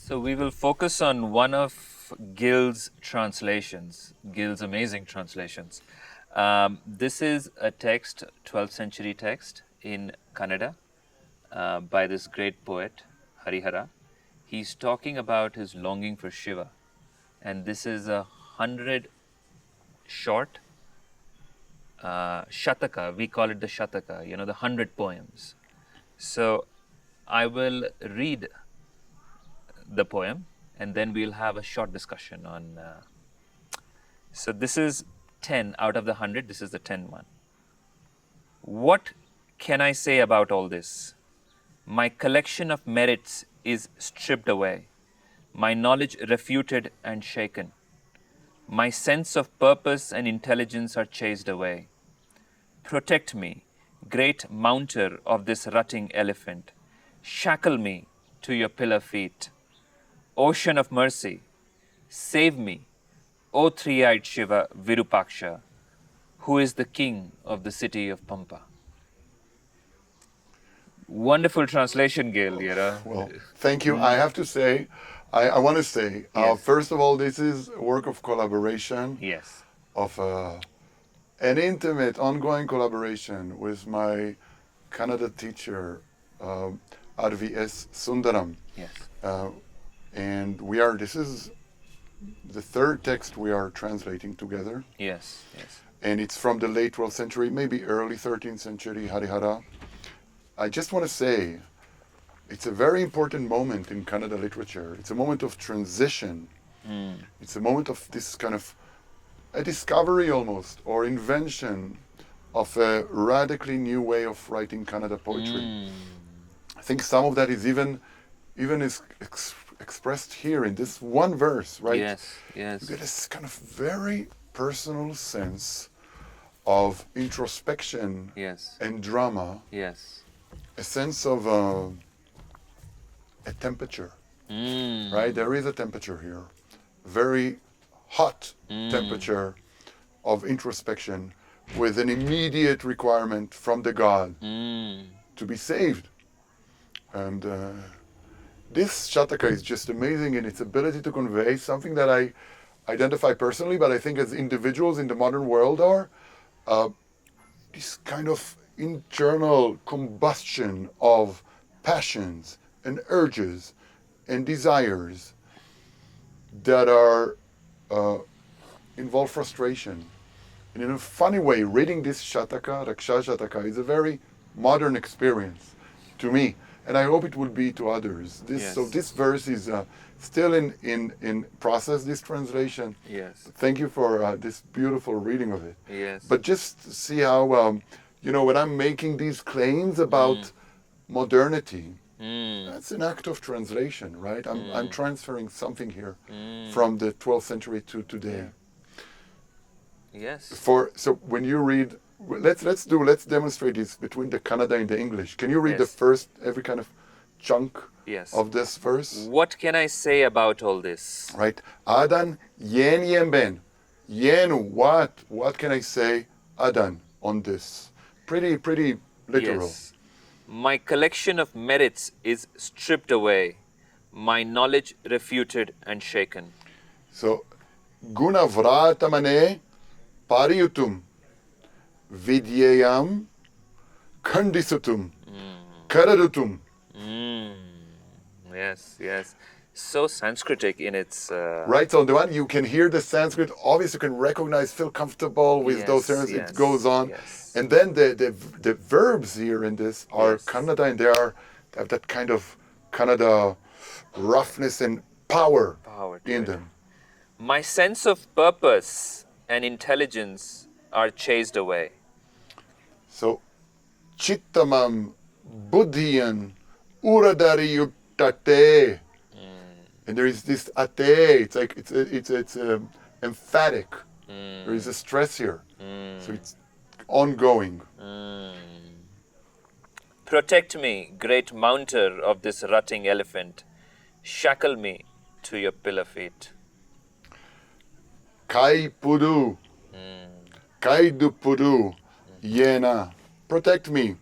So we will focus on one of Gil's translations, Gil's amazing translations. This is a text, 12th century text in Kannada by this great poet, Harihara. He's talking about his longing for Shiva. And this is 100 short shataka. We call it the shataka, the 100 poems. So I will read the poem and then we'll have a short discussion on. So this is 10 out of the 100. This is the 10 one. What can I say about all this? My collection of merits is stripped away, my knowledge refuted and shaken. My sense of purpose and intelligence are chased away. Protect me, great mounter of this rutting elephant. Shackle me to your pillar feet. Ocean of mercy, save me, O three-eyed Shiva Virupaksha, who is the king of the city of Pampa. Wonderful translation, Gil. Well, thank you. I have to say, I want to say, Yes. first of all, this is a work of collaboration, Yes. of an intimate, ongoing collaboration with my Kannada teacher, RVS Sundaram. Yes. And this is the third text we are translating together. Yes. Yes. And it's from the late 12th century, maybe early 13th century, Harihara. I just want to say, it's a very important moment in Kannada literature. It's a moment of transition. It's a moment of this kind of a discovery almost, or invention of a radically new way of writing Kannada poetry. I think some of that is even is expressed here in this one verse, right? Yes. Yes. You get this kind of very personal sense of introspection Yes. and drama, Yes. a sense of a temperature, right? There is a temperature here, very hot temperature of introspection with an immediate requirement from the God to be saved. And this shataka is just amazing in its ability to convey something that I identify personally, but I think as individuals in the modern world are, this kind of internal combustion of passions and urges and desires that are involve frustration. And in a funny way, reading this shataka, Raksha Shataka, is a very modern experience to me, and I hope it will be to others. So this verse is still in process, this translation. Yes. Thank you for this beautiful reading of it. Yes. But just see how, when I'm making these claims about modernity, that's an act of translation, right? I'm transferring something here from the 12th century to today. Yes. So when you read, let's demonstrate this between the Kannada and the English. Can you read the Yes. first, every kind of chunk Yes. of this verse? What can I say about all this? Right. Adan yen yen ben. Yen what? What can I say, Adan, on this? Pretty literal. Yes. My collection of merits is stripped away, my knowledge refuted and shaken. So, guna vratamane pariyutum vidyayam khandisutum karadutum. Yes, yes. So Sanskritic in its... Right, so on the one, you can hear the Sanskrit, obviously you can recognize, feel comfortable with those terms, yes, it goes on. yes. And then the verbs here in this are Yes. Kannada, and they have that kind of Kannada roughness and power Power to in it. them. My sense of purpose and intelligence are chased away. So, chittamam buddhiyan uradari. And there is this ate. It's like it's emphatic. There is a stress here, so it's ongoing. Protect me, great mounter of this rutting elephant. Shackle me to your pillar feet. Kai pudu, kai du pudu, yena. Protect me.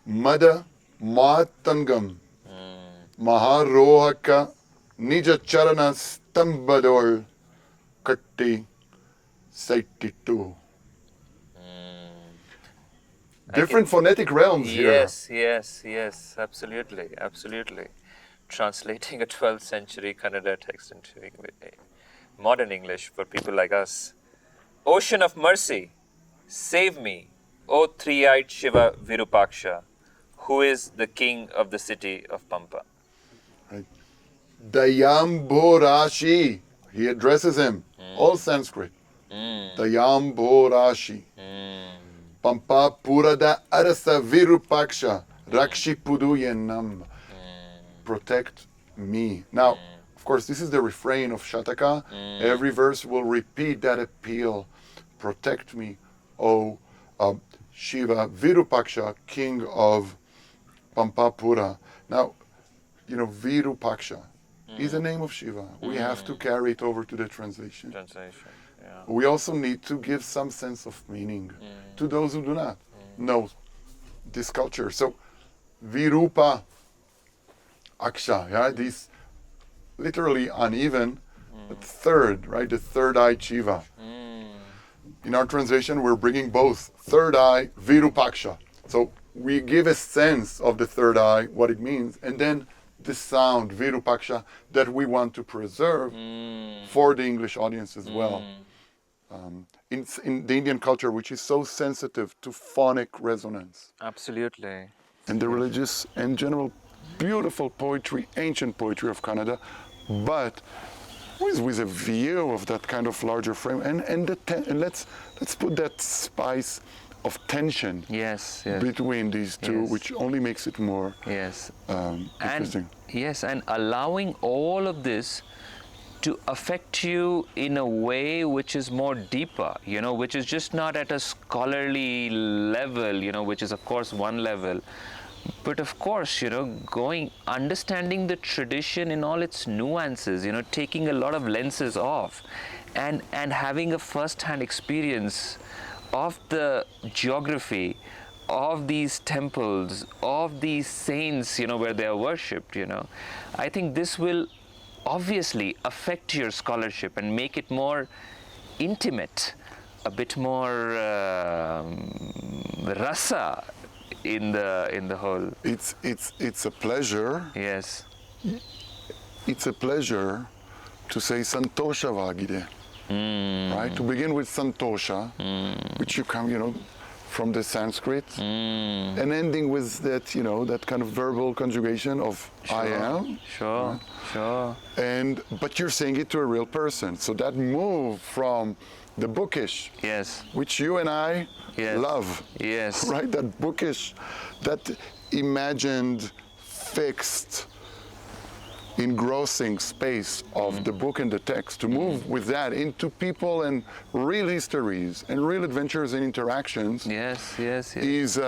Mada matangam. Maharohaka Nija Charana Stambadol Katti Saititu. Different phonetic realms here. Yes, absolutely. Translating a 12th century Kannada text into modern English for people like us. Ocean of mercy, save me, O three-eyed Shiva Virupaksha, who is the king of the city of Pampa. Right. Dayamborashi. He addresses him. All Sanskrit. Dayamborashi. Pampa Purada Arasa Virupaksha. Rakshi Puduyenam. Protect me. Now, of course, this is the refrain of Shataka. Every verse will repeat that appeal. Protect me, O Shiva Virupaksha, king of Pampapura. Now, Virupaksha is a name of Shiva. We have to carry it over to the translation. We also need to give some sense of meaning to those who do not know this culture. So, Virupa Aksha, yeah, these literally uneven, but third, right, the third eye Shiva. In our translation, we're bringing both third eye, Virupaksha. So we give a sense of the third eye, what it means, and then the sound, Virupaksha, that we want to preserve for the English audience as well. In the Indian culture, which is so sensitive to phonic resonance. Absolutely. And the religious and general beautiful poetry, ancient poetry of Kannada, but with a view of that kind of larger frame, and let's put that spice of tension between these two, which only makes it more interesting. And allowing all of this to affect you in a way which is more deeper, which is just not at a scholarly level, which is of course one level. But of course, understanding the tradition in all its nuances, taking a lot of lenses off and having a first-hand experience of the geography of these temples, of these saints, where they are worshipped, I think this will obviously affect your scholarship and make it more intimate, a bit more rasa in the whole. It's a pleasure. Yes. It's a pleasure to say Santoshavagide. Right? To begin with Santosha, which you come, from the Sanskrit, and ending with that, that kind of verbal conjugation of I am. Sure. But you're saying it to a real person. So that move from the bookish, which you and I love, right? That bookish, that imagined, fixed, engrossing space of the book and the text, to move with that into people and real histories and real adventures and interactions. Is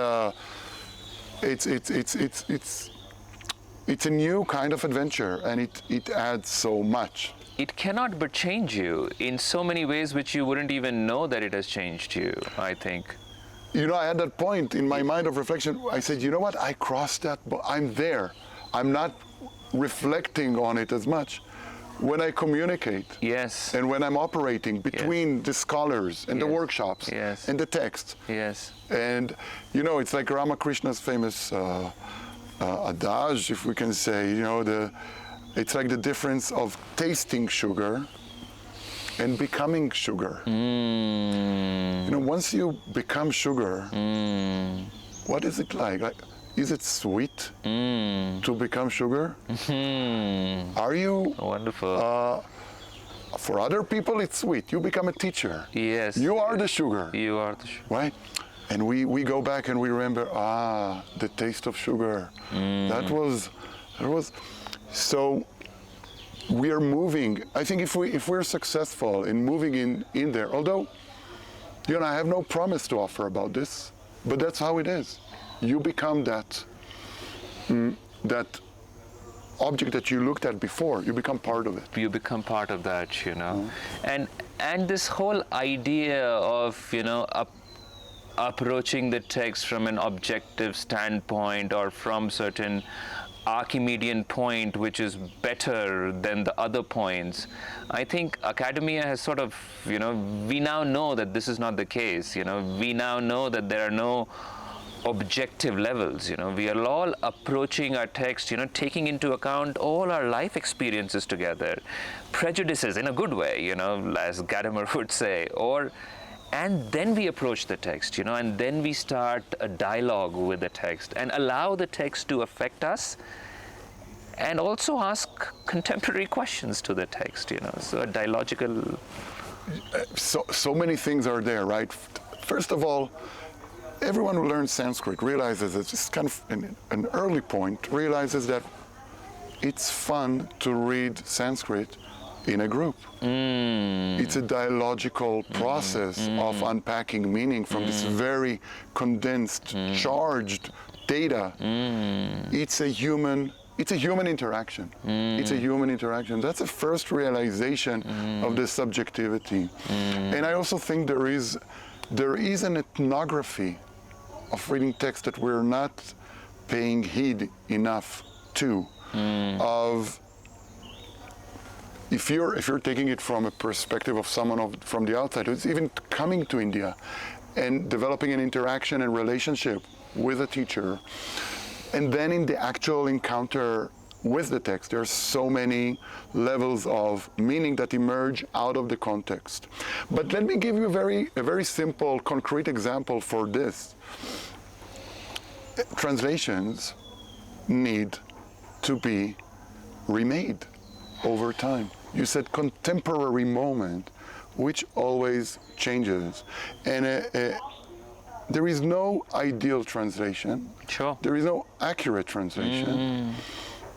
it's a new kind of adventure, and it adds so much. It cannot but change you in so many ways which you wouldn't even know that it has changed you, I think. I had that point in my mind of reflection. I said, you know what? I crossed that, but I'm there. I'm not reflecting on it as much when I communicate. And when I'm operating between the scholars and the workshops and the text. And, it's like Ramakrishna's famous adage, if we can say, it's like the difference of tasting sugar and becoming sugar. Once you become sugar, what is it like? Is it sweet to become sugar? Are you? Wonderful. For other people, it's sweet. You become a teacher. You are the sugar. You are the sugar. Right? And we go back and we remember, the taste of sugar. That was. So we are moving. I think if we're successful in moving in there, although, I have no promise to offer about this, but that's how it is. You become that object that you looked at before. You become part of it. You become part of that, and this whole idea of approaching the text from an objective standpoint or from certain Archimedean point which is better than the other points. I think academia has sort of, we now know that this is not the case. We now know that there are no objective levels. We are all approaching our text, taking into account all our life experiences together, prejudices in a good way, as Gadamer would say, and then we approach the text, and then we start a dialogue with the text and allow the text to affect us, and also ask contemporary questions to the text, so a dialogical. So many things are there, right? First of all, everyone who learns Sanskrit realizes, it's just kind of an early point, realizes that it's fun to read Sanskrit in a group. It's a dialogical process of unpacking meaning from this very condensed, charged data. It's a human interaction. It's a human interaction. That's the first realization of the subjectivity. And I also think there is an ethnography of reading text that we're not paying heed enough to. Of if you're taking it from a perspective of someone from the outside who's even coming to India and developing an interaction and relationship with a teacher, and then in the actual encounter with the text, there are so many levels of meaning that emerge out of the context. But let me give you a very simple, concrete example for this. Translations need to be remade over time. You said contemporary moment, which always changes. And there is no ideal translation. Sure. There is no accurate translation.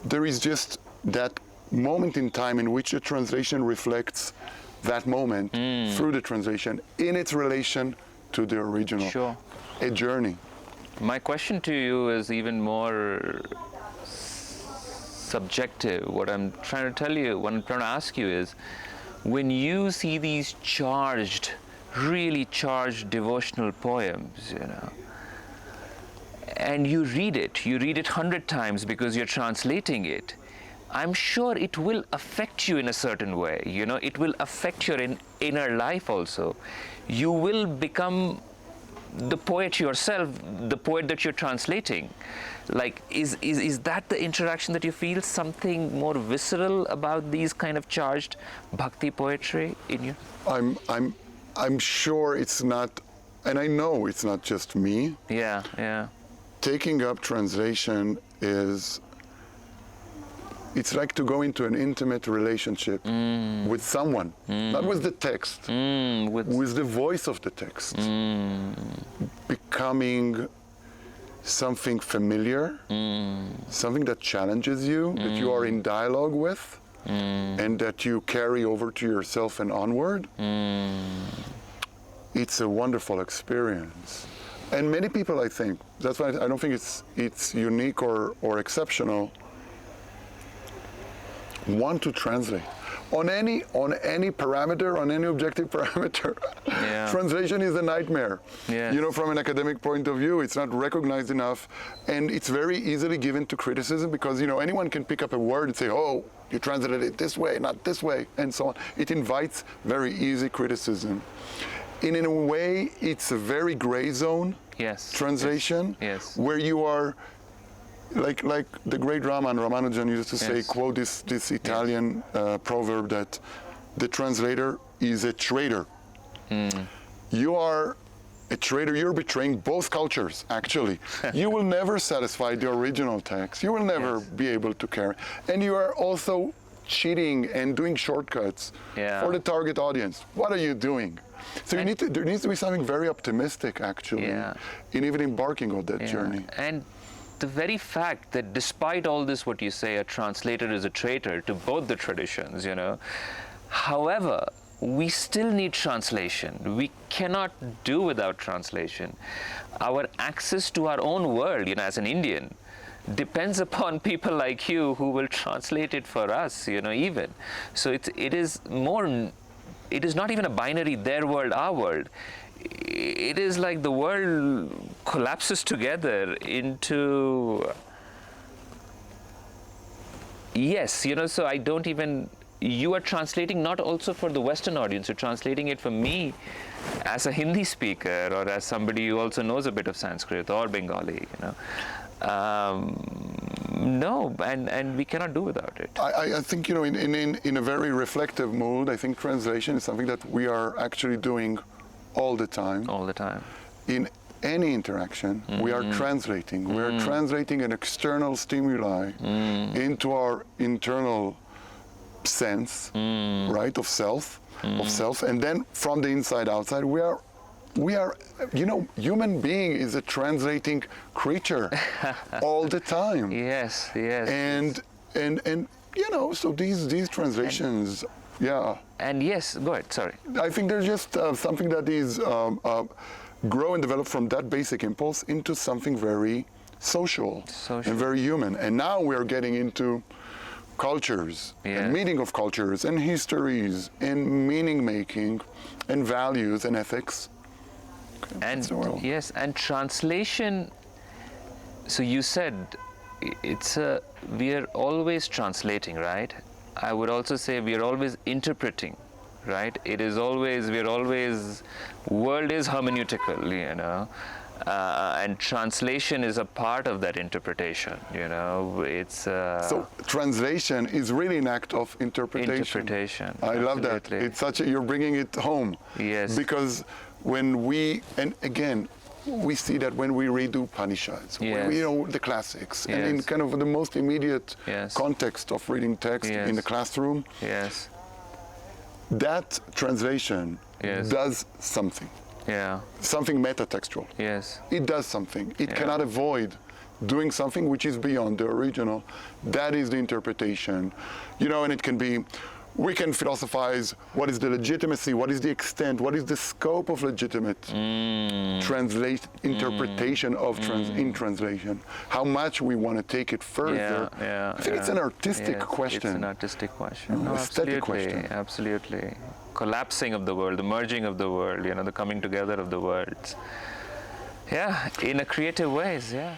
There is just that moment in time in which a translation reflects that moment through the translation in its relation to the original. Sure. A journey. My question to you is even more subjective. What I'm trying to ask you is, when you see these really charged devotional poems, and you read it 100 times because you're translating it, I'm sure it will affect you in a certain way. It will affect your inner life also. You will become the poet yourself, the poet that you're translating. Like, is that the interaction that you feel, something more visceral about these kind of charged bhakti poetry in you? I'm sure it's not, and I know it's not just me. Yeah. Taking up translation it's like to go into an intimate relationship with someone, not with the text, with the voice of the text. Becoming something familiar, something that challenges you, that you are in dialogue with, and that you carry over to yourself and onward. It's a wonderful experience. And many people, I think, that's why I don't think it's unique or exceptional, want to translate on any parameter, on any objective parameter. Yeah. Translation is a nightmare. Yes. From an academic point of view, it's not recognized enough, and it's very easily given to criticism because anyone can pick up a word and say, "Oh, you translated it this way, not this way," and so on. It invites very easy criticism. In a way, it's a very gray zone. Yes. Translation. Yes. Where you are. Like the great Ramanujan used to say, quote this Italian proverb that the translator is a traitor. You are a traitor, you're betraying both cultures, actually. You will never satisfy the original text. You will never be able to carry. And you are also cheating and doing shortcuts for the target audience. What are you doing? So there needs to be something very optimistic, actually, in even embarking on that journey. And the very fact that despite all this, what you say, a translator is a traitor to both the traditions, However, we still need translation. We cannot do without translation. Our access to our own world, as an Indian, depends upon people like you who will translate it for us, even. So it is not even a binary, their world, our world. It is like the world collapses together into Yes, so I don't even, you are translating not also for the Western audience, you're translating it for me as a Hindi speaker or as somebody who also knows a bit of Sanskrit or Bengali. No, and we cannot do without it. I think, in a very reflective mood, I think translation is something that we are actually doing all the time. All the time. In any interaction, we are translating. We are translating an external stimuli into our internal sense, right, of self, and then from the inside outside, we are, human being is a translating creature all the time. Yes. And so these translations, yeah. And yes, go ahead. Sorry. I think there's just something that is grow and develop from that basic impulse into something very social. And very human. And now we're getting into cultures and meaning of cultures and histories and meaning making and values and ethics. And yes, and translation. So you said we are always translating, right? I would also say we are always interpreting, right? World is hermeneutical, and translation is a part of that interpretation, it's... So translation is really an act of interpretation. I love that. It's you're bringing it home. Yes. Because when and again, we see that when we read Upanishads, when we the classics, and in kind of the most immediate context of reading text in the classroom, that translation does something. Something metatextual. Yes. It does something. It cannot avoid doing something which is beyond the original. That is the interpretation. And it can be, we can philosophize what is the legitimacy, what is the extent, what is the scope of legitimate interpretation of in translation, how much we want to take it further. I think it's an artistic question. It's an artistic question. No, aesthetic question. Absolutely. Collapsing of the world, the merging of the world, the coming together of the worlds. Yeah, in a creative ways, yeah.